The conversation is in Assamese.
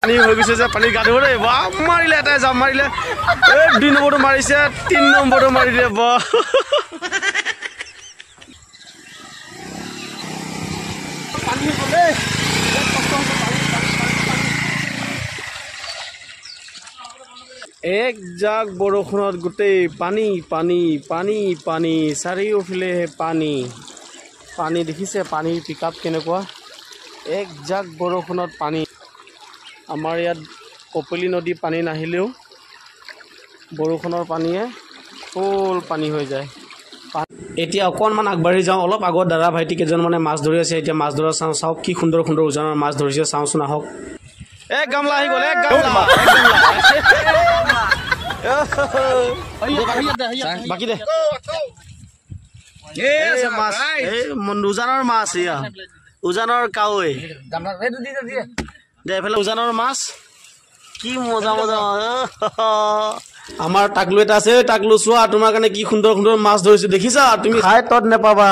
পানী হৈ গৈছে যে পানী গা ধুব দেই বা মাৰিলে এটাই জাপ মাৰিলে 2 নম্বৰটো মাৰিছে 3 নম্বৰটো মাৰিলে বা পানী গলে এক জাক বৰষুণত গোটেই পানী পানী পানী পানী চাৰিওফালে পানী পানী দেখিছে পানীৰ পিকআপ কেনেকুৱা এক জাক বৰষুণত পানী আমাৰ ইয়াত কপলি নদী পানী নাহিলেও বৰষুণৰ পানীয়ে ফুল পানী হৈ যায় এতিয়া অকণমান আগবাঢ়ি যাওঁ অলপ আগত দাদা ভাইটি কেইজনমানে মাছ ধৰি আছে এতিয়া মাছ ধৰা চাওঁ কি সুন্দৰ সুন্দৰ উজানৰ মাছ ধৰিছে চাওঁচোন আহক এক গামলা আহি গ'ল এক গামলা বাকি দে মাছ উজানৰ মাছ ইয়া উজানৰ কাৱৈ দে এইফালে উজানৰ মাছ কি মজা মজা আমাৰ টাকলু এটা আছে টাকলু চোৱা তোমাৰ কাৰণে কি সুন্দৰ সুন্দৰ মাছ ধৰিছো দেখিছা তুমি খাই তত নেপাবা